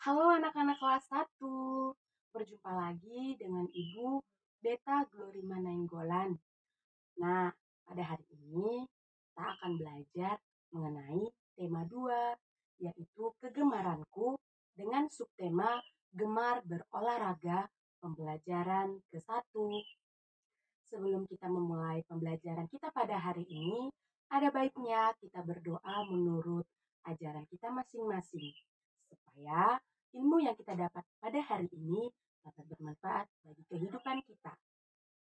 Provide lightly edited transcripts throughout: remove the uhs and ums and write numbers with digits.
Halo anak-anak kelas 1, berjumpa lagi dengan Ibu Beta Glorima Nainggolan. Nah, pada hari ini kita akan belajar mengenai tema 2, yaitu kegemaranku dengan subtema gemar berolahraga pembelajaran ke-1. Sebelum kita memulai pembelajaran kita pada hari ini, ada baiknya kita berdoa menurut ajaran kita masing-masing, supaya ilmu yang kita dapat pada hari ini dapat bermanfaat bagi kehidupan kita.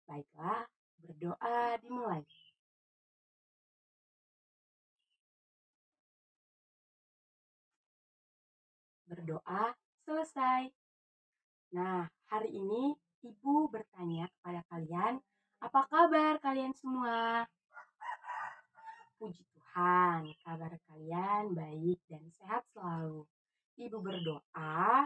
Baiklah, berdoa dimulai. Berdoa selesai. Nah, hari ini Ibu bertanya kepada kalian, apa kabar kalian semua? Puji Tuhan, kabar kalian baik dan sehat selalu. Ibu berdoa,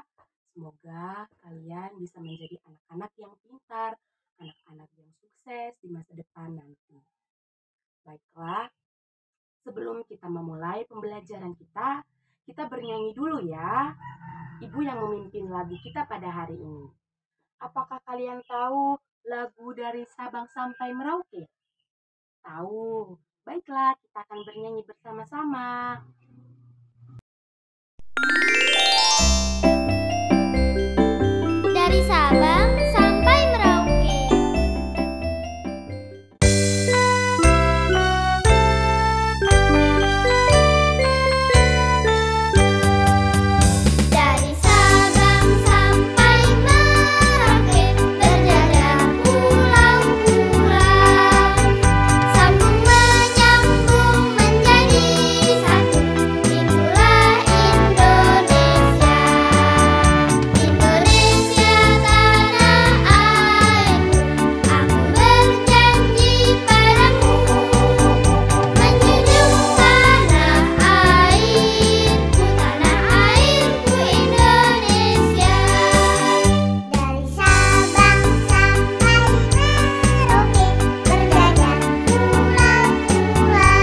semoga kalian bisa menjadi anak-anak yang pintar, anak-anak yang sukses di masa depan nanti. Baiklah, sebelum kita memulai pembelajaran kita bernyanyi dulu ya. Ibu yang memimpin lagu kita pada hari ini. Apakah kalian tahu lagu dari Sabang sampai Merauke? Tahu. Baiklah, kita akan bernyanyi bersama-sama. Dari Sabang sampai Merauke. Dari Sabang sampai Merauke, berjajah pulau-pulau, sambung menyambung menjadi satu. Itulah Indonesia. Indonesia tanah airku, aku berjanji padamu, menjunjung tanah airku Indonesia. Dari Sabang sampai Merauke, berjajah pulau-pulau,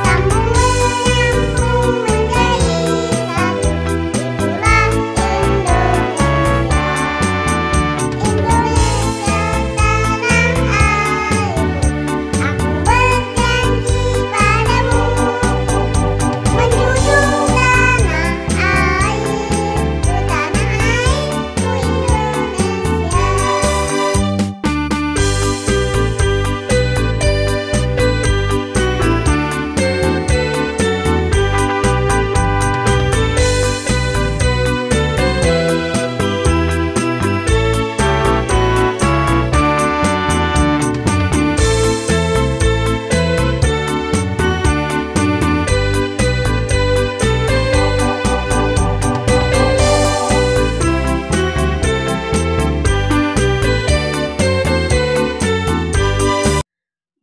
sambung menyambung menjadi satu. Itulah Indonesia. Indonesia tanah airku, aku berjanji padamu, menjunjung tanah airku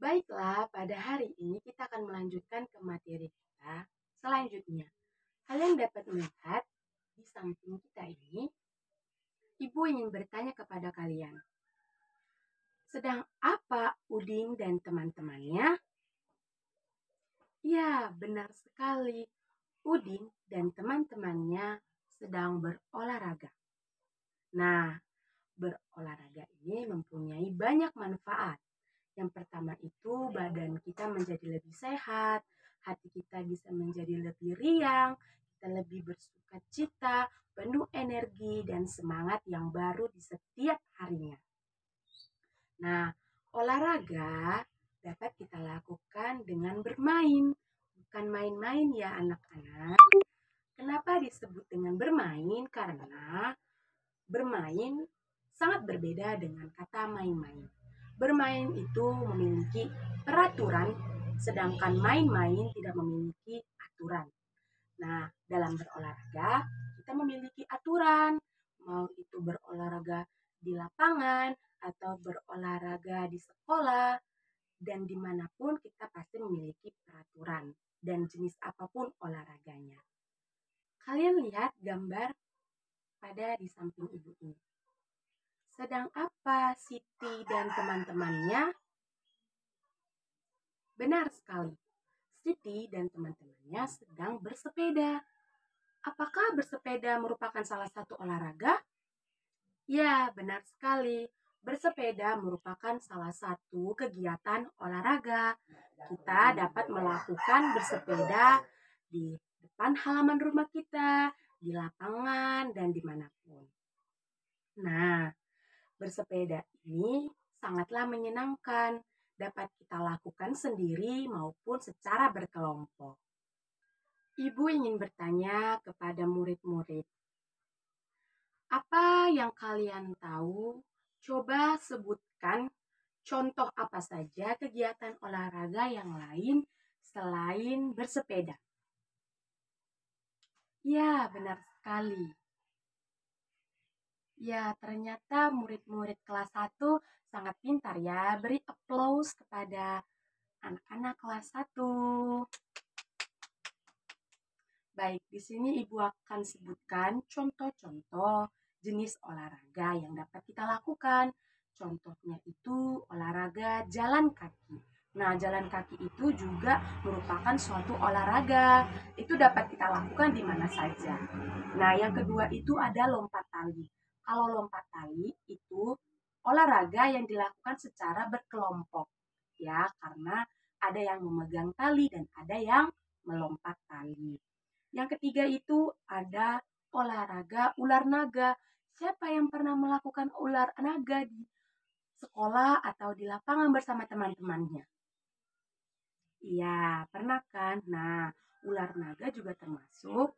Baiklah, pada hari ini kita akan melanjutkan ke materi kita selanjutnya. Kalian dapat melihat di samping kita ini, Ibu ingin bertanya kepada kalian, sedang apa Udin dan teman-temannya? Ya, benar sekali. Udin dan teman-temannya sedang berolahraga. Nah, berolahraga ini mempunyai banyak manfaat. Yang pertama itu badan kita menjadi lebih sehat, hati kita bisa menjadi lebih riang, kita lebih bersukacita, penuh energi dan semangat yang baru di setiap harinya. Nah, olahraga dapat kita lakukan dengan bermain, bukan main-main ya anak-anak. Kenapa disebut dengan bermain? Karena bermain sangat berbeda dengan kata main-main. Bermain itu memiliki peraturan, sedangkan main-main tidak memiliki aturan. Nah, dalam berolahraga, kita memiliki aturan, mau itu berolahraga di lapangan, atau berolahraga di sekolah, dan dimanapun kita pasti memiliki peraturan, dan jenis apapun olahraganya. Kalian lihat gambar pada di samping ibu ini. Sedang apa Siti dan teman-temannya? Benar sekali, Siti dan teman-temannya sedang bersepeda. Apakah bersepeda merupakan salah satu olahraga? Ya, benar sekali. Bersepeda merupakan salah satu kegiatan olahraga. Kita dapat melakukan bersepeda di depan halaman rumah kita, di lapangan, dan dimanapun. Nah, bersepeda ini sangatlah menyenangkan. Dapat kita lakukan sendiri maupun secara berkelompok. Ibu ingin bertanya kepada murid-murid, apa yang kalian tahu? Coba sebutkan contoh apa saja kegiatan olahraga yang lain selain bersepeda. Ya, benar sekali. Ya, ternyata murid-murid kelas 1 sangat pintar ya. Beri applause kepada anak-anak kelas 1. Baik, di sini Ibu akan sebutkan contoh-contoh jenis olahraga yang dapat kita lakukan. Contohnya itu olahraga jalan kaki. Nah, jalan kaki itu juga merupakan suatu olahraga. Itu dapat kita lakukan di mana saja. Nah, yang kedua itu ada lompat tali. Kalau lompat tali itu olahraga yang dilakukan secara berkelompok. Ya, karena ada yang memegang tali dan ada yang melompat tali. Yang ketiga itu ada olahraga ular naga. Siapa yang pernah melakukan ular naga di sekolah atau di lapangan bersama teman-temannya? Iya, pernah kan? Nah, ular naga juga termasuk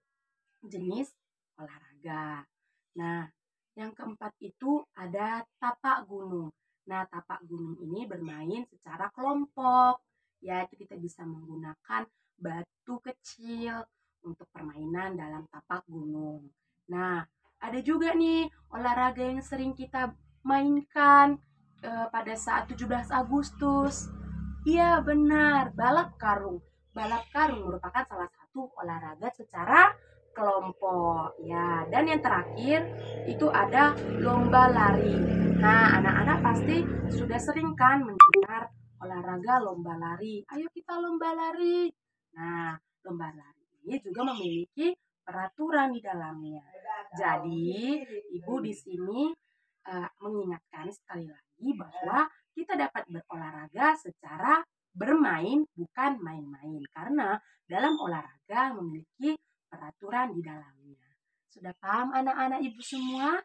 jenis olahraga. Nah, yang keempat itu ada tapak gunung. Nah, tapak gunung ini bermain secara kelompok. Ya, itu kita bisa menggunakan batu kecil untuk permainan dalam tapak gunung. Nah, ada juga nih olahraga yang sering kita mainkan pada saat 17 Agustus. Iya, benar, balap karung. Balap karung merupakan salah satu olahraga secara kelompok. Ya, dan yang terakhir itu ada lomba lari. Nah, anak-anak pasti sudah sering kan mendengar olahraga lomba lari. Ayo kita lomba lari. Nah, lomba lari ini juga memiliki peraturan di dalamnya. Jadi, Ibu di sini mengingatkan sekali lagi bahwa kita dapat berolahraga secara bermain, bukan main-main. Karena dalam olahraga memiliki peraturan di dalamnya. Sudah paham anak-anak Ibu semua?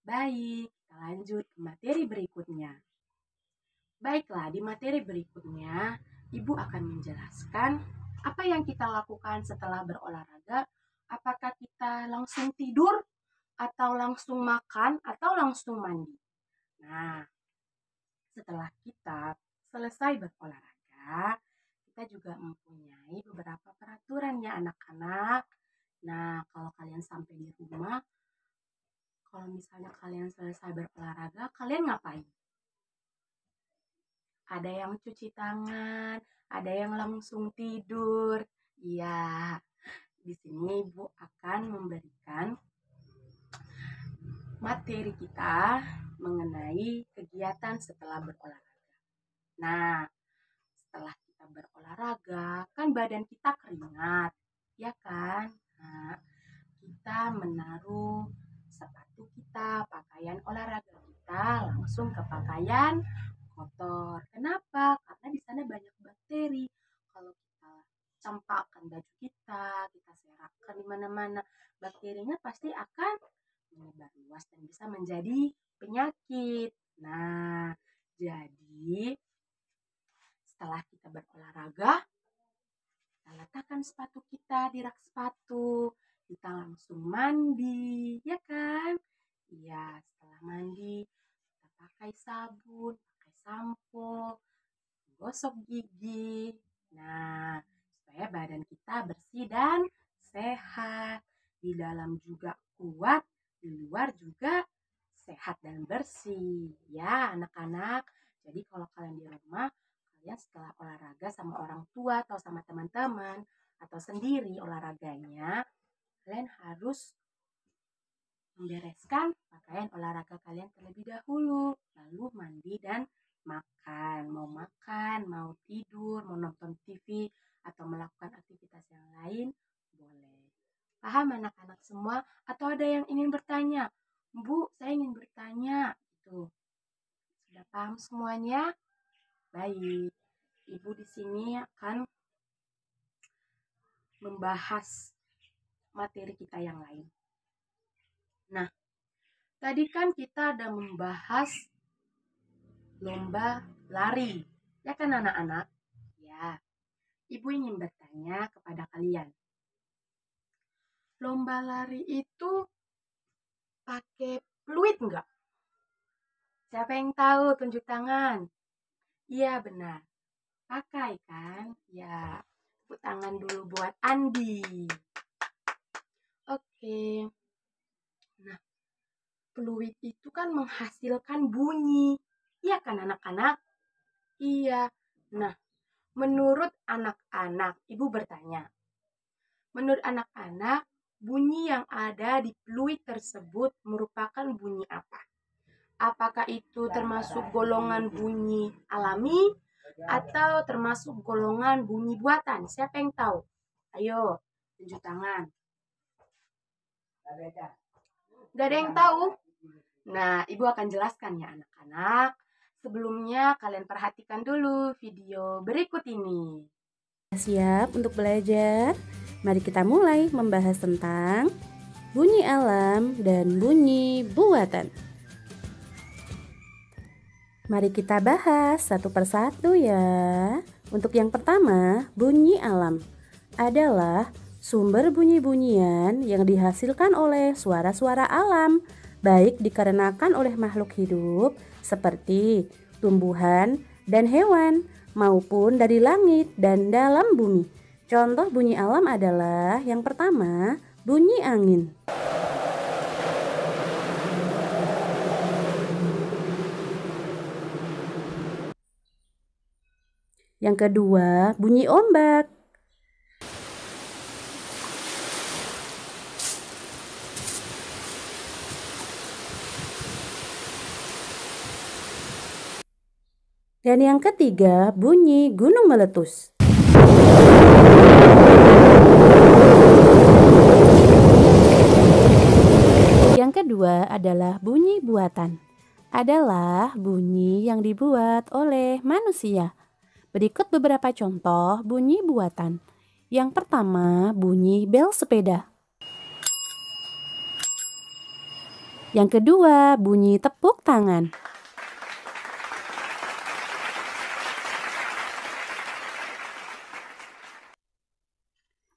Baik, kita lanjut ke materi berikutnya. Baiklah, di materi berikutnya, Ibu akan menjelaskan apa yang kita lakukan setelah berolahraga. Apakah kita langsung tidur, atau langsung makan, atau langsung mandi? Nah, setelah kita selesai berolahraga, kita juga mempunyai beberapa peraturan ya anak-anak. Nah, kalau kalian sampai di rumah, kalau misalnya kalian selesai berolahraga, kalian ngapain? Ada yang cuci tangan, ada yang langsung tidur. Iya, di sini Ibu akan memberikan materi kita mengenai kegiatan setelah berolahraga. Nah, setelah kita berolahraga, kan badan kita keringat, ya kan? Nah, kita menaruh sepatu kita, pakaian olahraga kita langsung ke pakaian kotor. Kenapa? Karena di sana banyak bakteri. Kalau kita campakkan baju kita seratkan di mana-mana, bakterinya pasti akan menyebar luas dan bisa menjadi penyakit. Nah, jadi setelah kita berolahraga, kita letakkan sepatu kita di rak sepatu. Kita langsung mandi, ya kan? Iya, setelah mandi, kita pakai sabun, pakai sampo, gosok gigi. Nah, supaya badan kita bersih dan sehat. Di dalam juga kuat, di luar juga sehat dan bersih. Ya, anak-anak. Jadi kalau kalian di rumah, kalian setelah olahraga sama orang tua atau sama teman-teman atau sendiri olahraganya, kalian harus membereskan pakaian olahraga kalian terlebih dahulu, lalu mandi dan makan. Mau tidur, mau nonton TV, atau melakukan aktivitas yang lain, boleh. Paham anak-anak semua? Atau ada yang ingin bertanya? Bu, saya ingin bertanya. Tuh, sudah paham semuanya? Baik, Ibu di sini akan membahas materi kita yang lain. Nah, tadi kan kita ada membahas lomba lari. Ya kan anak-anak? Ya, Ibu ingin bertanya kepada kalian. Lomba lari itu pakai peluit enggak? Siapa yang tahu? Tunjuk tangan. Iya, benar. Pakai kan? Ya, tepuk tangan dulu buat Andi. Oke. Nah, peluit itu kan menghasilkan bunyi. Iya kan anak-anak? Iya. Nah, menurut anak-anak, Ibu bertanya. Menurut anak-anak, bunyi yang ada di peluit tersebut merupakan bunyi apa? Apakah itu termasuk golongan bunyi alami atau termasuk golongan bunyi buatan? Siapa yang tahu? Ayo, tunjuk tangan. Gak ada yang tahu? Nah, Ibu akan jelaskan ya anak-anak. Sebelumnya kalian perhatikan dulu video berikut ini. Siap untuk belajar? Mari kita mulai membahas tentang bunyi alam dan bunyi buatan. Mari kita bahas satu persatu ya. Untuk yang pertama, bunyi alam adalah sumber bunyi-bunyian yang dihasilkan oleh suara-suara alam, baik dikarenakan oleh makhluk hidup seperti tumbuhan dan hewan, maupun dari langit dan dalam bumi. Contoh bunyi alam adalah yang pertama, bunyi angin. Yang kedua, bunyi ombak. Dan yang ketiga, bunyi gunung meletus. Yang kedua adalah bunyi buatan. Adalah bunyi yang dibuat oleh manusia. Berikut beberapa contoh bunyi buatan. Yang pertama, bunyi bel sepeda. Yang kedua, bunyi tepuk tangan.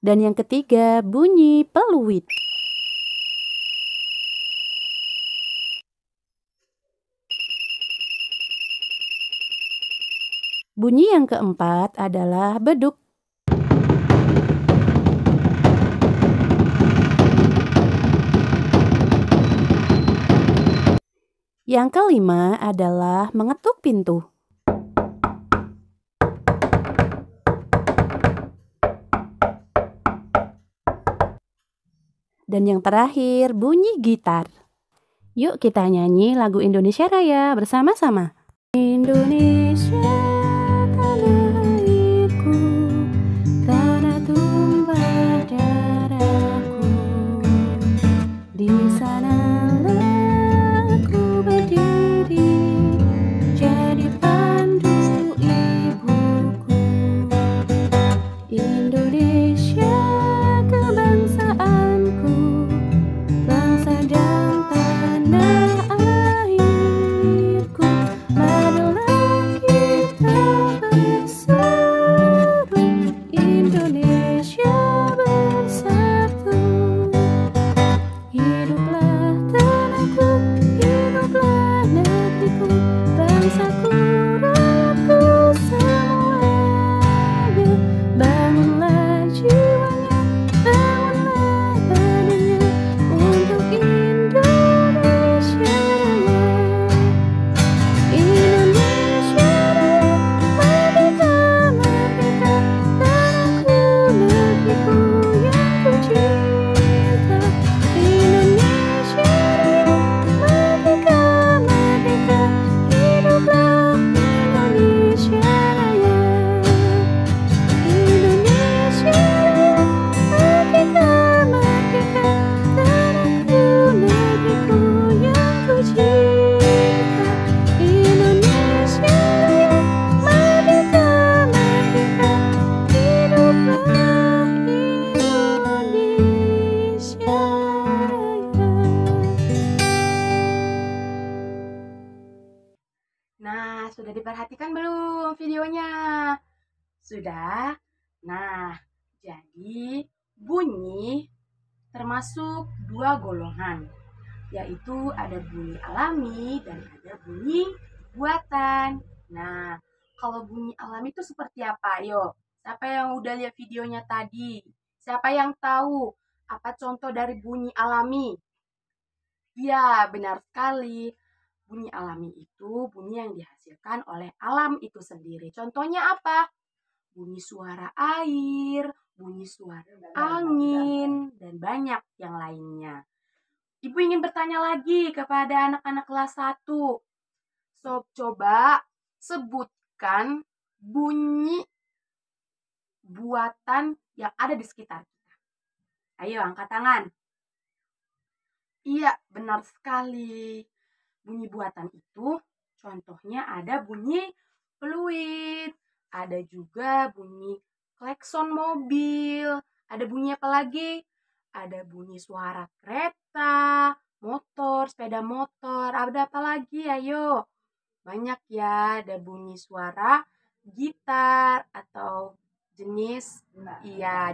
Dan yang ketiga, bunyi peluit. Bunyi yang keempat adalah beduk. Yang kelima adalah mengetuk pintu. Dan yang terakhir, bunyi gitar. Yuk kita nyanyi lagu Indonesia Raya bersama-sama. Indonesia tanah airku, tanah tumpah darahku. Di sanalah aku berdiri, jadi pandu ibuku. Indonesia kebangsaanku, bangsa dan tanah airku. Marilah kita Sudah diperhatikan belum videonya? Sudah? Nah, jadi bunyi termasuk dua golongan, yaitu ada bunyi alami dan ada bunyi buatan. Nah, kalau bunyi alami itu seperti apa? Ayo, siapa yang udah lihat videonya tadi? Siapa yang tahu apa contoh dari bunyi alami? Ya, benar sekali. Bunyi alami itu bunyi yang dihasilkan oleh alam itu sendiri. Contohnya apa? Bunyi suara air, bunyi suara angin, dan banyak yang lainnya. Ibu ingin bertanya lagi kepada anak-anak kelas 1. Coba sebutkan bunyi buatan yang ada di sekitar kita. Ayo, angkat tangan. Iya, benar sekali. Bunyi buatan itu contohnya ada bunyi peluit, ada juga bunyi klakson mobil, ada bunyi apa lagi? Ada bunyi suara kereta, motor, sepeda motor, ada apa lagi? Ayo. Banyak ya, ada bunyi suara gitar atau jenis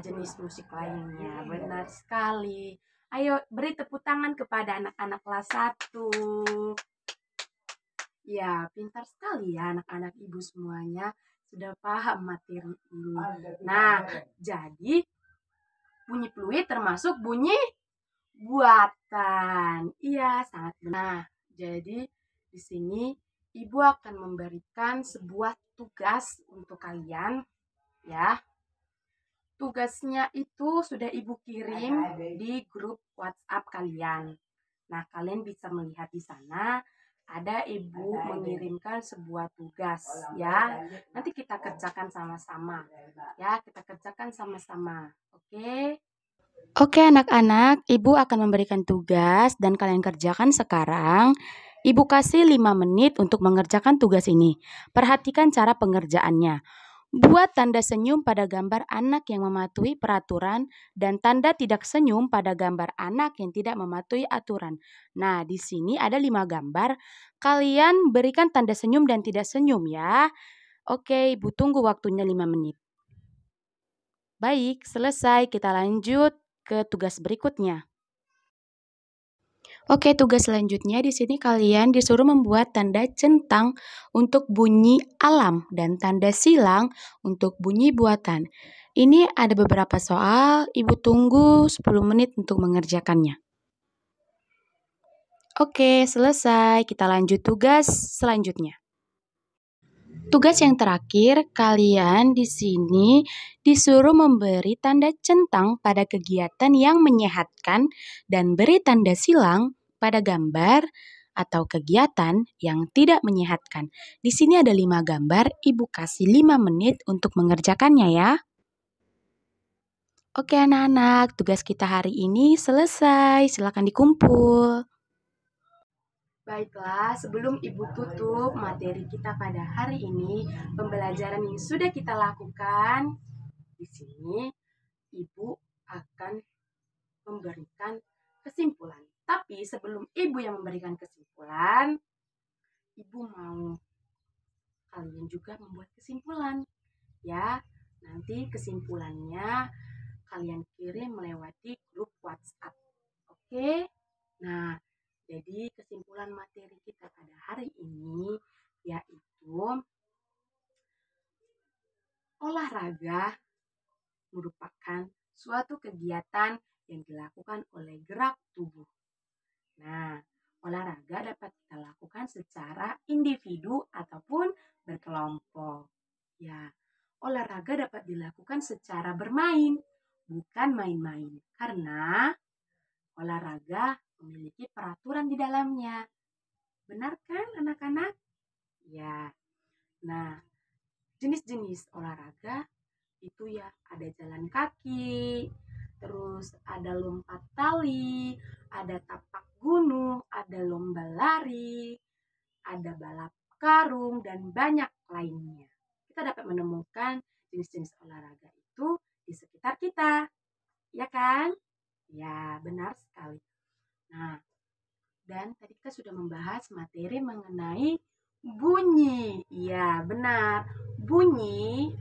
jenis musik lainnya. Benar sekali. Ayo beri tepuk tangan kepada anak-anak kelas 1. Ya, pintar sekali ya anak-anak ibu semuanya sudah paham materi ini. Nah, jadi bunyi peluit termasuk bunyi buatan. Iya, sangat benar. Jadi di sini ibu akan memberikan sebuah tugas untuk kalian ya. Tugasnya itu sudah ibu kirim di grup WhatsApp kalian. Nah, kalian bisa melihat di sana ada ibu mengirimkan sebuah tugas ya. Nanti kita kerjakan sama-sama. Ya, kita kerjakan sama-sama. Oke? Oke anak-anak, ibu akan memberikan tugas dan kalian kerjakan sekarang. Ibu kasih 5 menit untuk mengerjakan tugas ini. Perhatikan cara pengerjaannya. Buat tanda senyum pada gambar anak yang mematuhi peraturan dan tanda tidak senyum pada gambar anak yang tidak mematuhi aturan. Nah, di sini ada 5 gambar. Kalian berikan tanda senyum dan tidak senyum ya. Oke, ibu tunggu waktunya 5 menit. Baik, selesai. Kita lanjut ke tugas berikutnya. Oke, tugas selanjutnya di sini kalian disuruh membuat tanda centang untuk bunyi alam dan tanda silang untuk bunyi buatan. Ini ada beberapa soal, Ibu tunggu 10 menit untuk mengerjakannya. Oke, selesai. Kita lanjut tugas selanjutnya. Tugas yang terakhir, kalian di sini disuruh memberi tanda centang pada kegiatan yang menyehatkan dan beri tanda silang pada gambar atau kegiatan yang tidak menyehatkan. Di sini ada 5 gambar, Ibu kasih 5 menit untuk mengerjakannya ya. Oke anak-anak, tugas kita hari ini selesai. Silakan dikumpul. Baiklah, sebelum Ibu tutup materi kita pada hari ini, pembelajaran yang sudah kita lakukan, di sini Ibu akan memberikan kesimpulan. Tapi sebelum Ibu yang memberikan kesimpulan, Ibu mau kalian juga membuat kesimpulan. Ya, nanti kesimpulannya kalian kirim melewati grup WhatsApp. Oke? Nah, jadi kesimpulan materi kita pada hari ini yaitu olahraga merupakan suatu kegiatan yang dilakukan oleh gerak tubuh. Nah, olahraga dapat kita lakukan secara individu ataupun berkelompok. Ya, olahraga dapat dilakukan secara bermain, bukan main-main. Karena olahraga memiliki peraturan di dalamnya. Benar kan anak-anak? Ya. Nah, jenis-jenis olahraga itu ya ada jalan kaki, terus ada lompat tali, ada tapak gunung, ada lomba lari, ada balap karung, dan banyak lainnya. Kita dapat menemukan jenis-jenis olahraga itu di sekitar kita. Ya kan? Ya, benar sekali. Nah, dan tadi kita sudah membahas materi mengenai bunyi. Iya, benar. Bunyi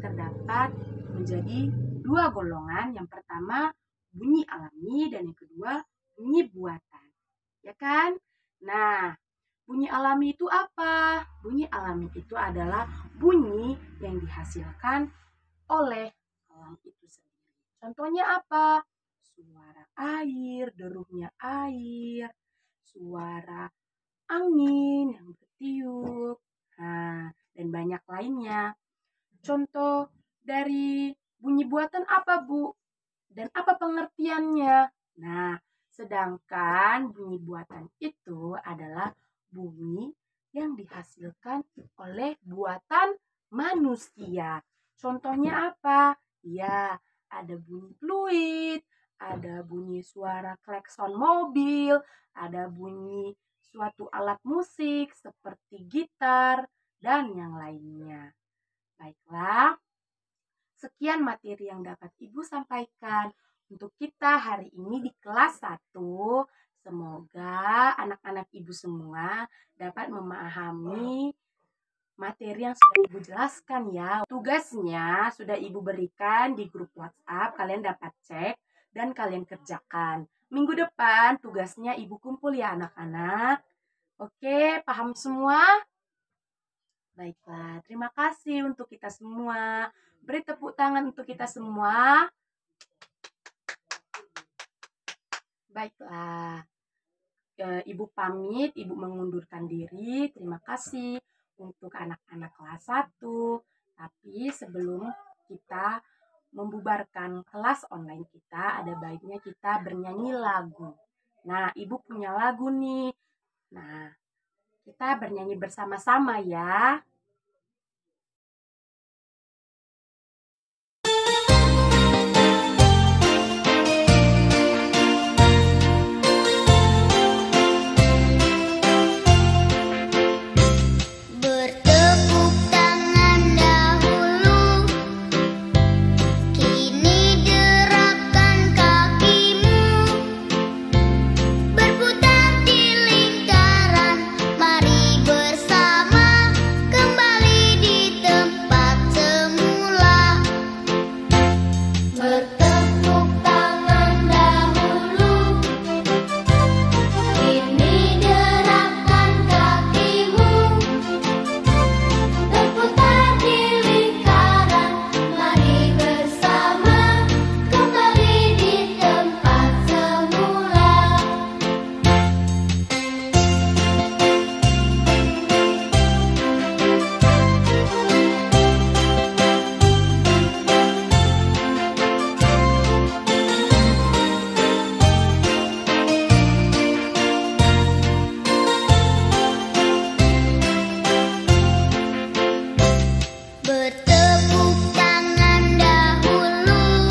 terdapat menjadi dua golongan. Yang pertama bunyi alami dan yang kedua bunyi buatan. Ya kan? Nah, bunyi alami itu apa? Bunyi alami itu adalah bunyi yang dihasilkan oleh alam itu sendiri. Contohnya apa? Suara air, deruhnya air, suara angin yang bertiup, dan banyak lainnya. Contoh dari bunyi buatan apa, Bu? Dan apa pengertiannya? Nah, sedangkan bunyi buatan itu adalah bunyi yang dihasilkan oleh buatan manusia. Contohnya apa? Ya, ada bunyi fluid, ada bunyi suara klakson mobil, ada bunyi suatu alat musik seperti gitar, dan yang lainnya. Baiklah, sekian materi yang dapat Ibu sampaikan untuk kita hari ini di kelas 1. Semoga anak-anak Ibu semua dapat memahami materi yang sudah Ibu jelaskan ya. Tugasnya sudah Ibu berikan di grup WhatsApp, kalian dapat cek dan kalian kerjakan. Minggu depan tugasnya Ibu kumpul ya anak-anak. Oke, paham semua? Baiklah, terima kasih untuk kita semua. Beri tepuk tangan untuk kita semua. Baiklah, Ibu pamit, Ibu mengundurkan diri. Terima kasih untuk anak-anak kelas 1. Tapi sebelum kita membubarkan kelas online kita, ada baiknya kita bernyanyi lagu. Nah, Ibu punya lagu nih. Nah, kita bernyanyi bersama-sama ya. Bertepuk tangan dahulu, kini derapkan kakimu, berputar di lingkaran, mari bersama kembali di tempat semula. Bertepuk tangan dahulu, kini derapkan kakimu, berputar di lingkaran, mari bersama kembali di tempat semula. Bertepuk tangan dahulu,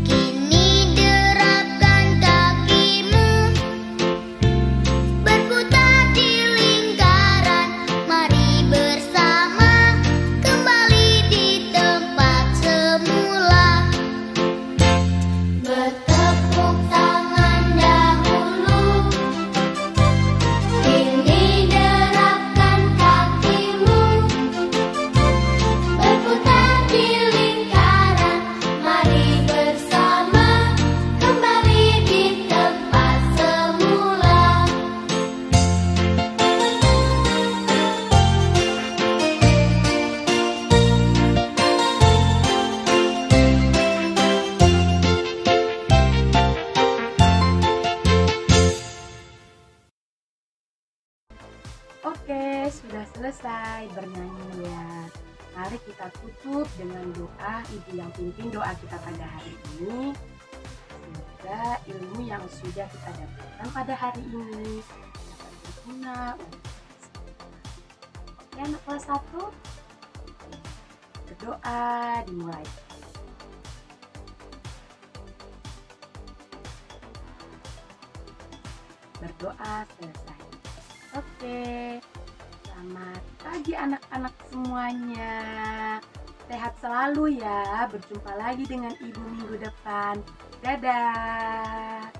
kini derapkan kakimu, berputar di lingkaran, mari bersama kembali di tempat semula. Bertepuk tangan dahulu, kini derapkan kakimu, berputar di lingkaran, mari bersama kembali di tempat semula. Oke, sudah selesai bernyanyi ya. Mari kita tutup dengan doa Ibu yang pimpin doa kita pada hari ini. Semoga ilmu yang sudah kita dapatkan pada hari ini dapat berguna untuk kita semua. Oke, anak kelas 1. Berdoa dimulai. Berdoa selesai. Oke, selamat pagi anak-anak semuanya. Sehat selalu ya. Berjumpa lagi dengan Ibu minggu depan. Dadah.